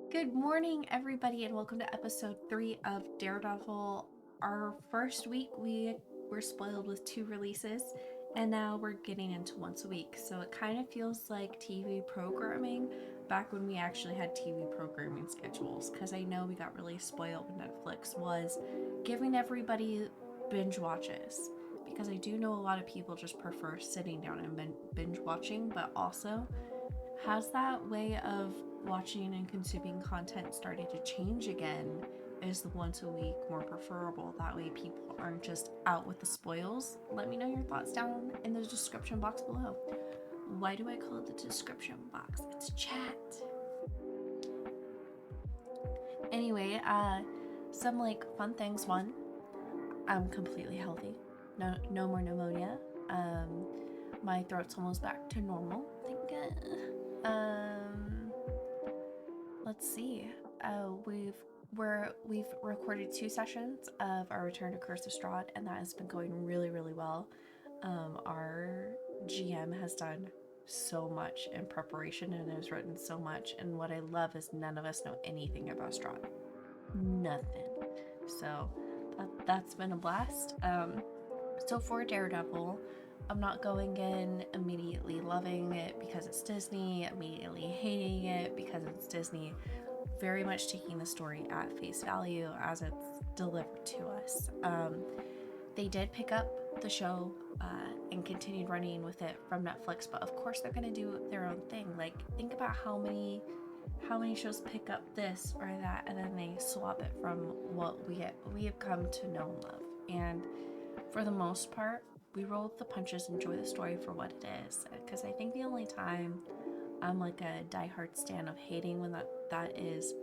Good morning, everybody, and welcome to episode 3 of Daredevil. Our first week, we were spoiled with 2 releases, and now we're getting into once a week. So it kind of feels like TV programming back when we actually had TV programming schedules, because I know we got really spoiled when Netflix was giving everybody binge watches. Because I do know a lot of people just prefer sitting down and binge watching, but also has that way of watching and consuming content started to change again? Is the once a week more preferable? That way people aren't just out with the spoils. Let me know your thoughts down in the description box below. Why do I call it the description box? It's chat. Anyway, some like fun things. One, I'm completely healthy. No more pneumonia. My throat's almost back to normal. Thank God. Let's see. We've recorded 2 sessions of our Return to Curse of Strahd, and that has been going really well. Our GM has done so much in preparation and has written so much, and what I love is none of us know anything about Strahd. Nothing. So that's been a blast. So for Daredevil, I'm not going in immediately loving it because it's Disney, immediately hating it because it's Disney. Very much taking the story at face value as it's delivered to us. They did pick up the show and continued running with it from Netflix, but of course they're going to do their own thing. Like, think about how many shows pick up this or that and then they swap it from what we have come to know and love. And for the most part, we roll with the punches, enjoy the story for what it is. Because I think the only time I'm like a diehard stan of hating when that is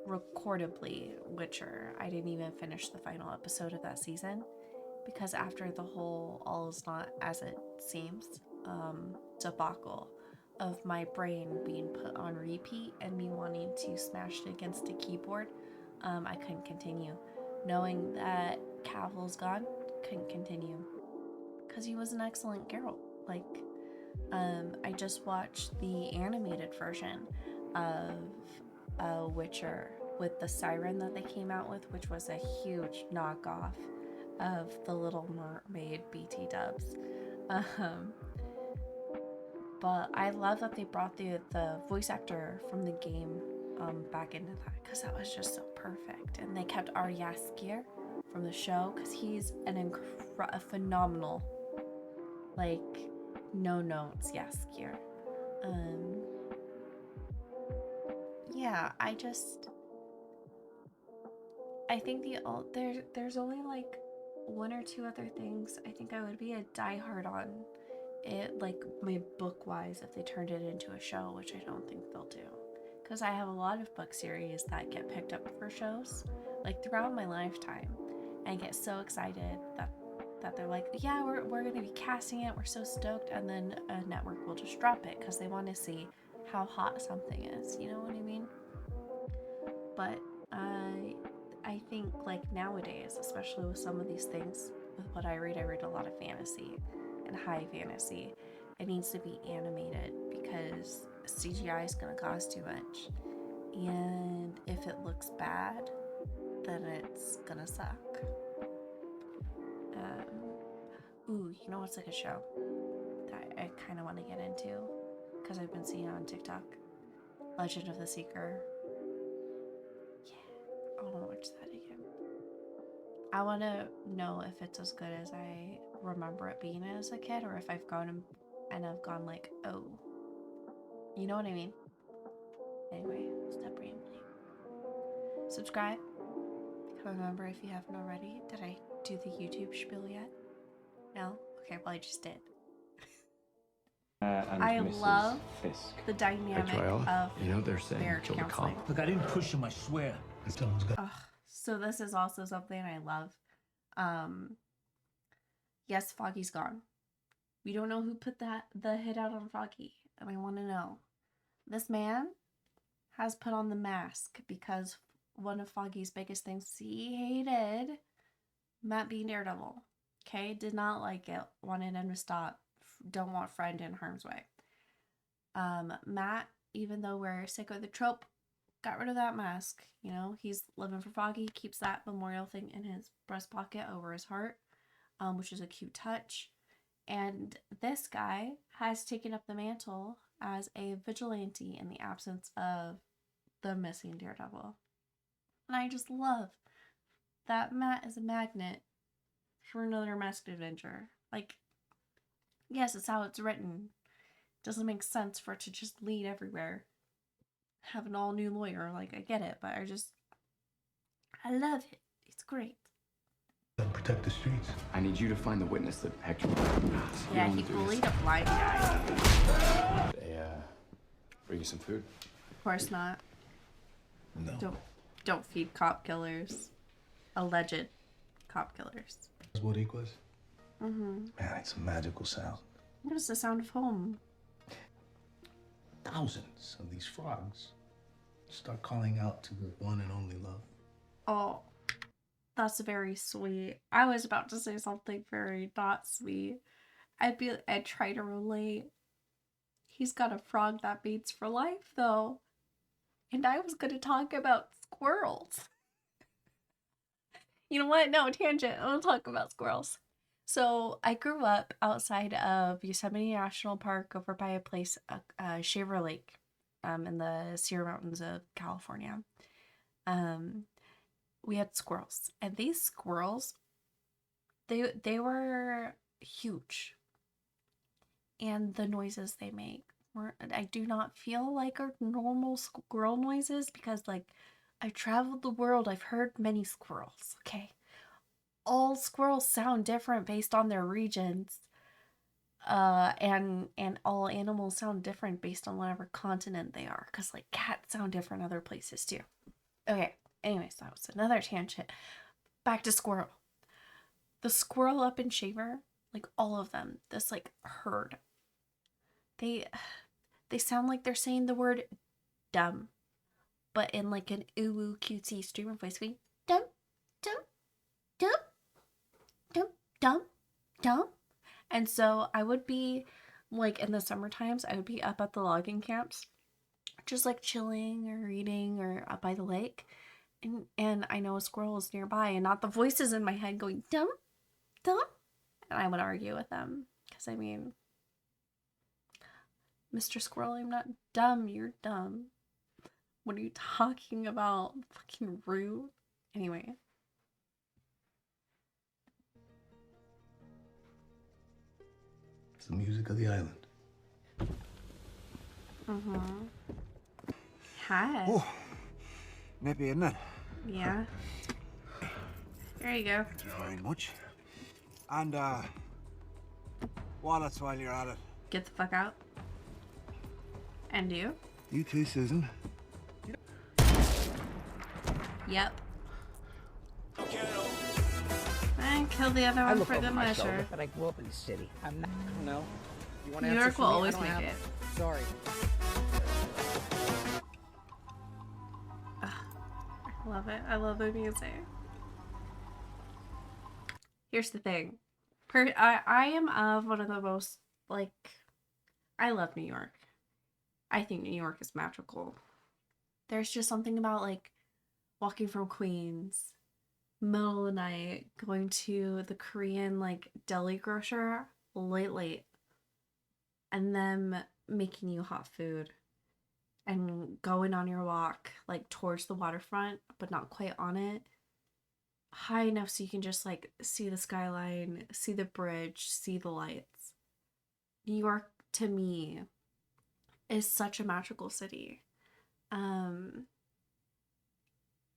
recordably Witcher. I didn't even finish the final episode of that season because after the whole all is not as it seems debacle of my brain being put on repeat and me wanting to smash it against a keyboard, I couldn't continue. Knowing that Cavill's gone, couldn't continue because he was an excellent Geralt. Like, I just watched the animated version of Witcher with the siren that they came out with, which was a huge knockoff of the Little Mermaid BT dubs. But I love that they brought the voice actor from the game back into that because that was just so perfect. And they kept Ari Aster from the show because he's a phenomenal, like, no notes Yaskier. Yeah, I think there's only like 1 or 2 other things I think I would be a diehard on it, like my book wise, if they turned it into a show, which I don't think they'll do. Because I have a lot of book series that get picked up for shows, like throughout my lifetime, and get so excited that they're like, yeah, we're gonna be casting it, we're so stoked, and then a network will just drop it because they want to see how hot something is, you know what I mean? But I think like nowadays, especially with some of these things, with what I read a lot of fantasy and high fantasy. It needs to be animated because CGI is going to cost too much. And if it looks bad, then it's going to suck. You know what's like a show that I kind of want to get into because I've been seeing it on TikTok? Legend of the Seeker. Yeah, I want to watch that again. I want to know if it's as good as I remember it being as a kid, or if I've gone and I've gone like, oh, you know what I mean? Anyway, stop rambling. Subscribe, become a member if you haven't already. Did I do the YouTube spiel yet? No? Okay, well I just did. I Mrs. love Fisk. the dynamic Victrola, of you know they're saying marriage killed a counseling. cop. Look, I didn't push him, I swear. And someone's got. So this is also something I love. Yes, Foggy's gone. We don't know who put the hit out on Foggy, and I want to know. This man has put on the mask because one of Foggy's biggest things, he hated Matt being Daredevil. Okay, did not like it, wanted him to stop, don't want Friend in harm's way. Matt even though we're sick of the trope, got rid of that mask. You know, he's living for Foggy, keeps that memorial thing in his breast pocket over his heart, which is a cute touch. And this guy has taken up the mantle as a vigilante in the absence of the missing Daredevil. And I just love that Matt is a magnet for another masked adventure. Like, yes, it's how it's written. Doesn't make sense for it to just lead everywhere. Have an all new lawyer, like, I get it, but I love it. It's great. Protect the streets. I need you to find the witness that Hector. Yeah, he bullied a blind guy. Bring you some food. Of course not. No. Don't feed cop killers. Alleged cop killers. That's what he was? Mm-hmm. Man, it's a magical sound. What is the sound of home? Thousands of these frogs start calling out to the one and only love. Oh, that's very sweet. I was about to say something very not sweet. I'd try to relate. He's got a frog that beats for life, though. And I was going to talk about squirrels. You know what? No, tangent. I want to talk about squirrels. So I grew up outside of Yosemite National Park over by a place, Shaver Lake, in the Sierra Mountains of California. We had squirrels, and these squirrels, they were huge. And the noises they make I do not feel like are normal squirrel noises, because like I've traveled the world, I've heard many squirrels, okay? All squirrels sound different based on their regions. And all animals sound different based on whatever continent they are, because like cats sound different other places too. Okay, anyways, that was another tangent. Back to squirrel. The squirrel up in Shaver, like all of them, this like herd, they sound like they're saying the word dumb, but in like an ooh cutesy streamer voice, going dumb, dumb, dumb, dumb, dumb, dumb. And so I would be like, in the summer times, I would be up at the logging camps, just like chilling or reading or up by the lake, and I know a squirrel is nearby, and not the voices in my head going dumb, dumb, and I would argue with them, because I mean, Mr. Squirrel, I'm not dumb, you're dumb. What are you talking about? Fucking rude. Anyway. It's the music of the island. Mm-hmm. Hi. Oh, nippy, isn't it? Yeah. There you go. Thank you very much. And, wallets while you're at it. Get the fuck out. And you? You too, Susan. Yep. And kill the other one for good measure. But I grew up in the city. I'm not. No. You want New answers York for will me? I always don't make have it. them. Sorry. I love it. I love the music. Here's the thing. I am of one of the most, like, I love New York. I think New York is magical. There's just something about, like, walking from Queens, middle of the night, going to the Korean, like, deli grocer late, and them making you hot food, and going on your walk, like, towards the waterfront, but not quite on it, high enough so you can just, like, see the skyline, see the bridge, see the lights. New York, to me, is such a magical city.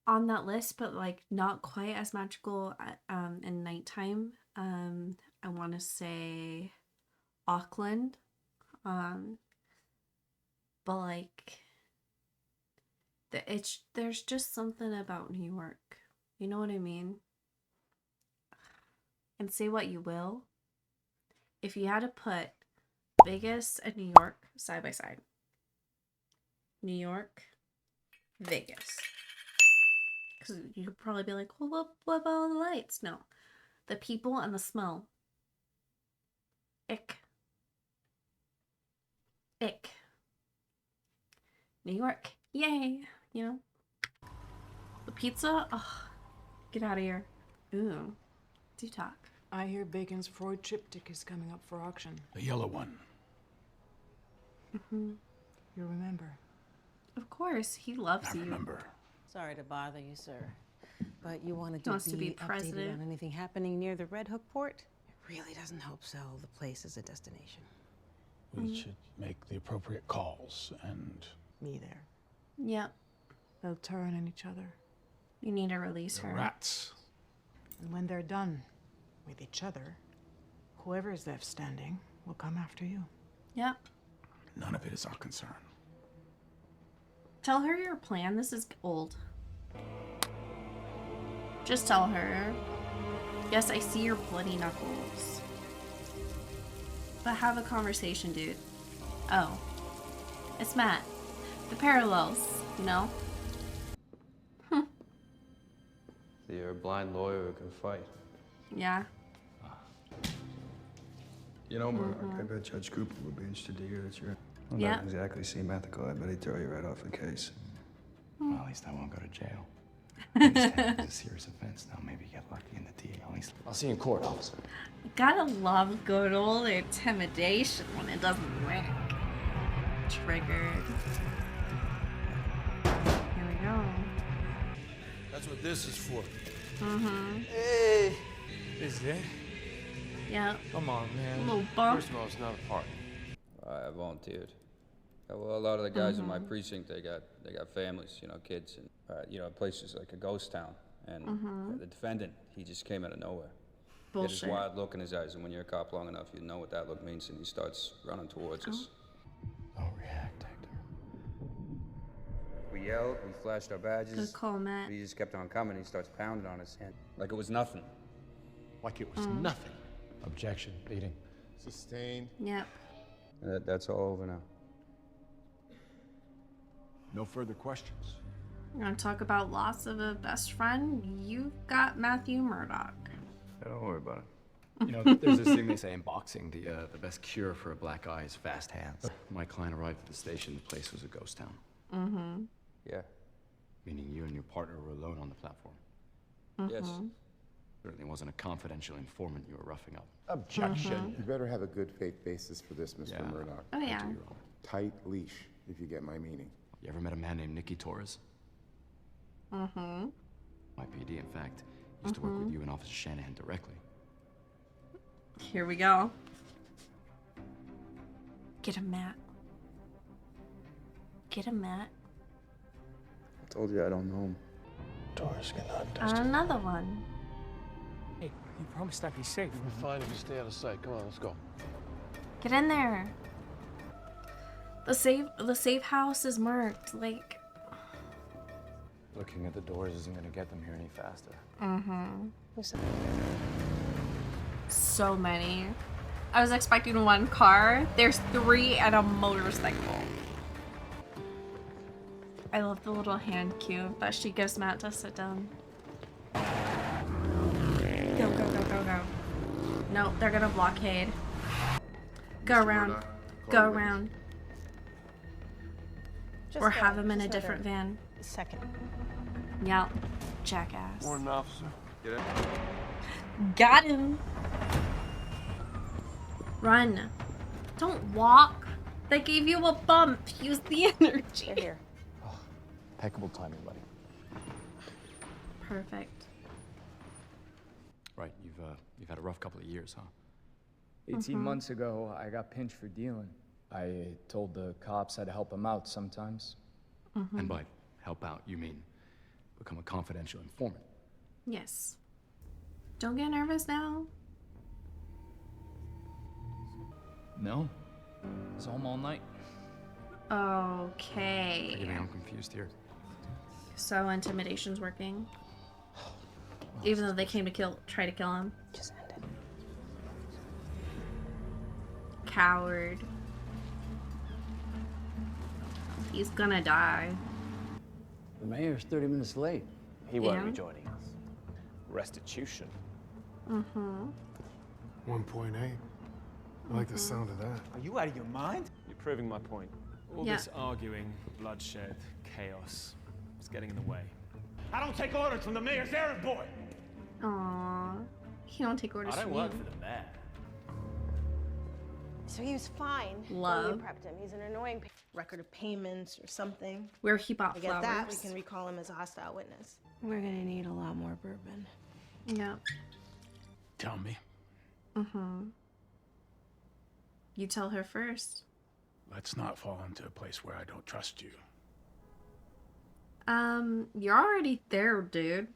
On that list, but like not quite as magical in nighttime, I want to say Auckland, but like there's just something about New York, you know what I mean? And say what you will, if you had to put Vegas and New York side by side, New York, Vegas. Because you could probably be like, well, what about all the lights? No. The people and the smell. Ick. New York. Yay! You know? The pizza? Ugh. Get out of here. Ooh. Do talk. I hear Bacon's Freud triptych is coming up for auction. The yellow one. Mm-hmm. You remember? Of course. He loves I you. remember. Sorry to bother you, sir. But you wanted He wants to to be be president. updated on anything happening near the Red Hook port? It really doesn't hope so. The place is a destination. We should make the appropriate calls and... Me there. Yep. They'll turn on each other. You need to release the her. rats. And when they're done with each other, whoever is left standing will come after you. Yep. None of it is our concern. Tell her your plan. This is old. Just tell her. Yes, I see your bloody knuckles. But have a conversation, dude. Oh. It's Matt. The parallels, you know? You're a blind lawyer who can fight. Yeah. You know, Murdoch, I bet Judge Cooper would be interested to hear that you're Yeah. not exactly seem ethical. I bet he'd throw you right off the case. Well, at least I won't go to jail. I understand it's a serious offense. Now maybe get lucky in the deal. At least I'll see you in court, officer. Gotta love good old intimidation when it doesn't work. Triggered. Here we go. That's what this is for. Mm-hmm. Hey! Is it? Yeah. Come on, man. A little bump. First of all, it's not a party. I volunteered. Well, a lot of the guys in my precinct, they got families, you know, kids, and you know, places like a ghost town. And the defendant, he just came out of nowhere. He had this Bullshit. wild look in his eyes, and when you're a cop long enough, you know what that look means, and he starts running towards us. don't react, Hector. We yelled, we flashed our badges. Good call, Matt. He just kept on coming. He starts pounding on us, and like it was nothing. Like it was nothing. Objection. Beating. Sustained. Yep. That's all over now. No further questions. We're gonna talk about loss of a best friend. You've got Matthew Murdoch. Yeah, don't worry about it. You know, there's this thing they say in boxing, the best cure for a black eye is fast hands. My client arrived at the station, the place was a ghost town. Mm-hmm. Yeah. Meaning you and your partner were alone on the platform. Yes. Certainly wasn't a confidential informant you were roughing up. Objection. You better have a good faith basis for this, Mr. Yeah. Murdoch. Oh, yeah. Do your own. Tight leash, if you get my meaning. You ever met a man named Nicky Torres? Mm-hmm. My PD, in fact, used to work with you and Officer Shanahan directly. Here we go. Get him, Matt. Get him, Matt. I told you I don't know him. Doors cannot testify. Another one. Hey, you promised I'd be safe. We're fine if you stay out of sight. Come on, let's go. Get in there. The safe house is marked. Like. Looking at the doors isn't gonna get them here any faster. So many. I was expecting one car. There's 3 and a motorcycle. I love the little hand cue that she gives Matt to sit down. Go, go, go, go, go. No, they're gonna blockade. Go around. Go around. Or have him in a different van. Second. Yep. Jackass. Morning, officer. Get in. Got him. Run. Don't walk. They gave you a bump. Use the energy. They're here. Impeccable timing, buddy. Perfect. Right, you've had a rough couple of years, huh? 18 months ago, I got pinched for dealing. I told the cops I'd help them out sometimes. And by help out, you mean become a confidential informant. Yes. Don't get nervous now. No. I was home all night. Okay. Forgive me, I'm confused here. So intimidation's working. Even though they came to try to kill him. Just end it. Coward. He's gonna die. The mayor's 30 minutes late. He won't be joining us. Restitution. 1.8. I like the sound of that. Are you out of your mind? You're proving my point. All Yeah. this arguing, bloodshed, chaos. It's getting in the way. I don't take orders from the mayor's errand boy. Aww. He don't take orders I don't from work you. for the mayor. So he was fine Love. when we prepped him. He's an annoying record of payments or something. Where he bought I get that, we flowers. can recall him as a hostile witness. We're gonna need a lot more bourbon. Yeah. Tell me. Mm-hmm. You tell her first. Let's not fall into a place where I don't trust you. You're already there, dude.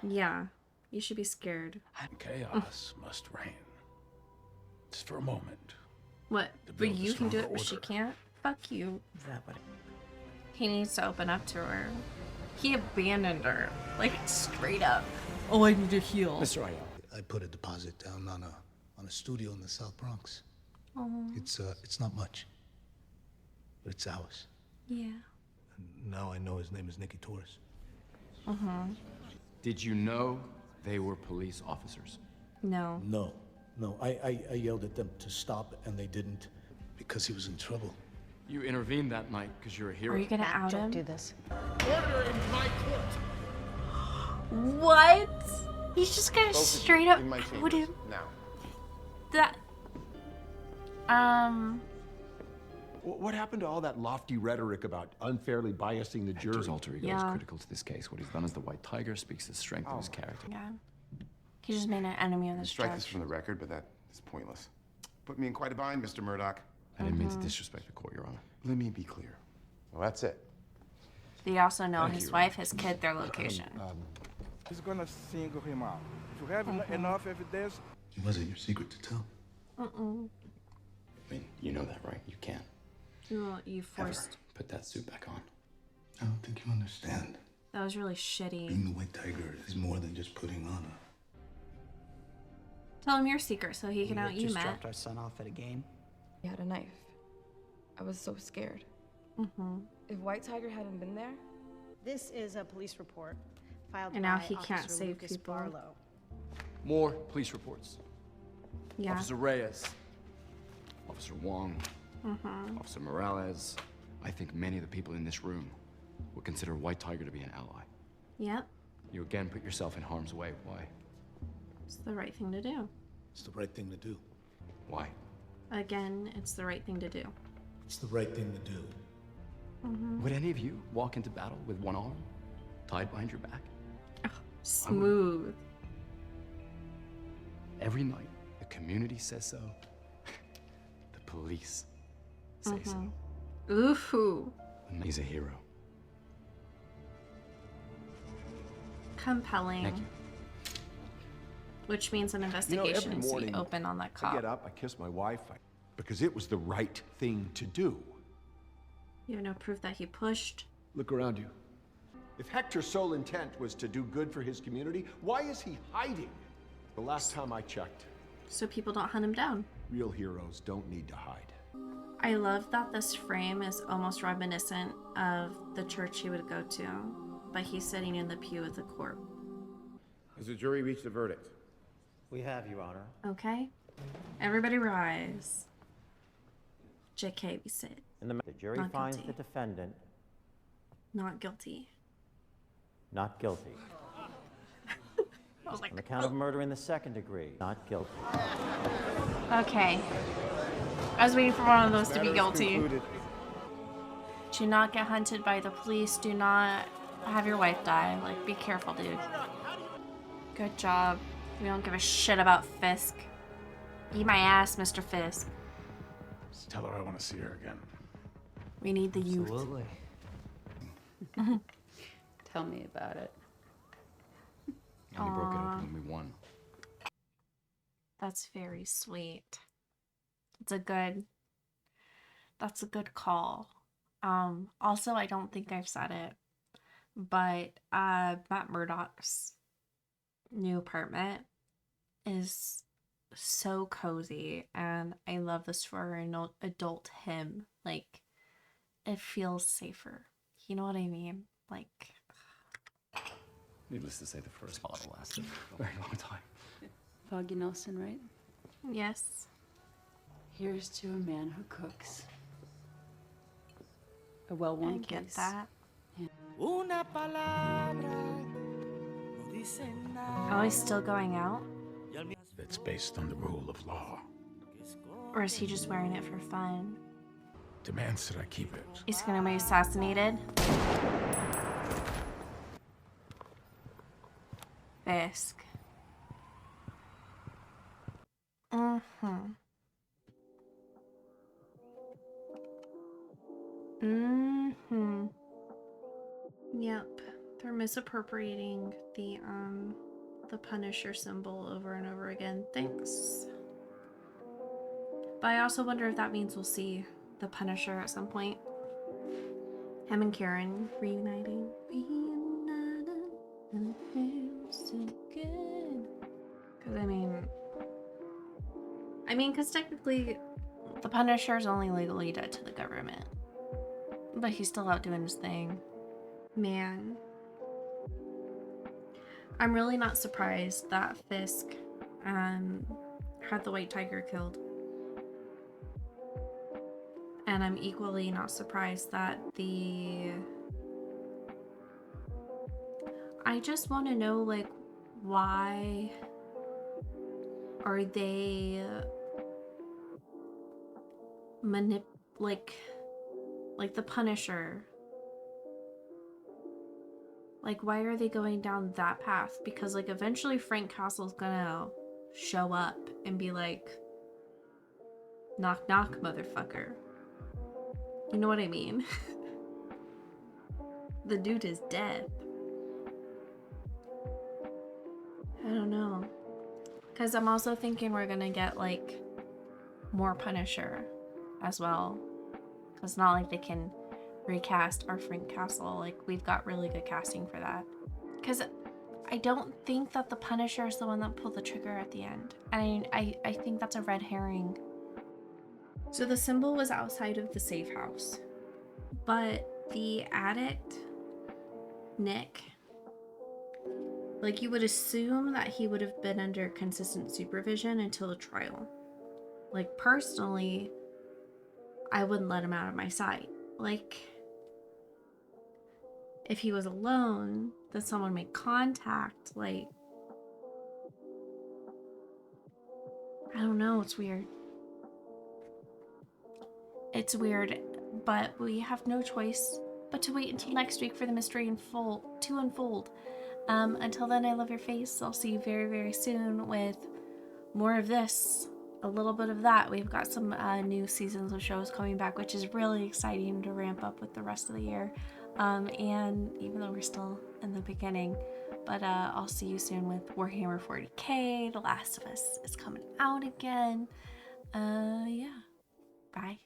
Yeah. You should be scared. Chaos must reign. Just for a moment. What? To But build a you can do it, stronger but she order. can't? Fuck you. Is that what He needs to open up to her. He abandoned her. Like, straight up. Oh, I need to heal. Mr. Ayala. I put a deposit down on a studio in the South Bronx. Oh. It's not much, but it's ours. Yeah. And now I know his name is Nicky Torres. Uh-huh. Did you know they were police officers? No. No. I yelled at them to stop, and they didn't, because he was in trouble. You intervened that night because you're a hero. Are you gonna out him? Do this. Order in my court. What? He's just gonna Both of you straight up in my out chambers him. now. That. What happened to all that lofty rhetoric about unfairly biasing the jury? Hector's alter ego is Yeah. critical to this case. What he's done as the White Tiger speaks to the strength of his character. Yeah. He just made an enemy of this Strike this judge. from the record, but that is pointless. Put me in quite a bind, Mr. Murdoch. I didn't mean to disrespect the court, Your Honor. Let me be clear. Well, that's it. They also know Thank his you. wife, his kid, their location. He's gonna single him out. If you have enough evidence, It wasn't your secret to tell. Uh-uh. I mean, you know that, right? You can't You ever forced. put that suit back on. I don't think you understand. That was really shitty. Being the White Tiger is more than just putting on Tell him your secret so he can out you, just Matt. dropped our son off at a game. He had a knife. I was so scared. Mm-hmm. If White Tiger hadn't been there, This is a police report filed And by now he can't Officer save Lucas people. Barlow. More police reports. Yeah. Officer Reyes, Officer Wong, Mm-hmm. Officer Morales. I think many of the people in this room would consider White Tiger to be an ally. Yep. You again put yourself in harm's way. Why? It's the right thing to do. It's the right thing to do. Why? Again, it's the right thing to do. It's the right thing to do. Mm-hmm. Would any of you walk into battle with one arm tied behind your back? Smooth. Every night, the community says so. The police say so. Ooh. He's a hero. Compelling. Thank you. Which means an You know, investigation every needs to be morning open on that I cop. get up, I kiss my wife, because it was the right thing to do. You have no proof that he pushed. Look around you. If Hector's sole intent was to do good for his community, why is he hiding? The last time I checked, So people don't hunt him down. real heroes don't need to hide. I love that this frame is almost reminiscent of the church he would go to, but he's sitting in the pew with the corpse. Has the jury reached a verdict? We have, Your Honor. Okay? Everybody rise. JK, we sit. And the jury Not finds guilty. the defendant Not guilty. not guilty. I was like, On the count of murder in the second degree, not guilty. okay. I was waiting for one of those to be matter is guilty. concluded. Do not get hunted by the police. Do not have your wife die. Like, be careful, dude. Good job. We don't give a shit about Fisk. Eat my ass, Mr. Fisk. Just tell her I want to see her again. We need the youth. Absolutely. tell me about it. I only broke it open when we won. That's very sweet. That's a good call. Also, I don't think I've said it, but Matt Murdock's new apartment is so cozy, and I love this for an adult him. Like, it feels safer. You know what I mean? Like, Needless to say, the first bottle lasted a very long time. Foggy Nelson, right? yes. Here's to a man who cooks. a well-worn I get case. that. Yeah. Oh, he's still going out? That's based on the rule of law. Or is he just wearing it for fun? Demands that I keep it. He's gonna be assassinated? Fisk. Yep. They're misappropriating the Punisher symbol over and over again. Thanks. But I also wonder if that means we'll see the Punisher at some point. Him and Karen reuniting. Reunited, and it feels so good. Because because technically, the Punisher's only legally dead to the government. But he's still out doing his thing. Man. I'm really not surprised that Fisk had the White Tiger killed. And I'm equally not surprised that I just want to know, like, why are they like the Punisher? Like, why are they going down that path? Because, like, eventually Frank Castle's gonna show up and be like, knock knock, motherfucker. You know what I mean? The dude is dead. I don't know. Because I'm also thinking we're gonna get, like, more Punisher as well. Because it's not like they can recast our Frank Castle. Like, we've got really good casting for that. Because I don't think that the Punisher is the one that pulled the trigger at the end. I think that's a red herring. So the symbol was outside of the safe house. But the addict, Nick, like, you would assume that he would have been under consistent supervision until the trial. Like, personally, I wouldn't let him out of my sight. Like, if he was alone, that someone made contact, like, I don't know, it's weird. It's weird, but we have no choice but to wait until next week for the mystery to unfold. Until then, I love your face. I'll see you very, very soon with more of this, a little bit of that. We've got some new seasons of shows coming back, which is really exciting to ramp up with the rest of the year. And even though we're still in the beginning, but I'll see you soon with Warhammer 40k. The Last of Us is coming out again. Yeah. Bye.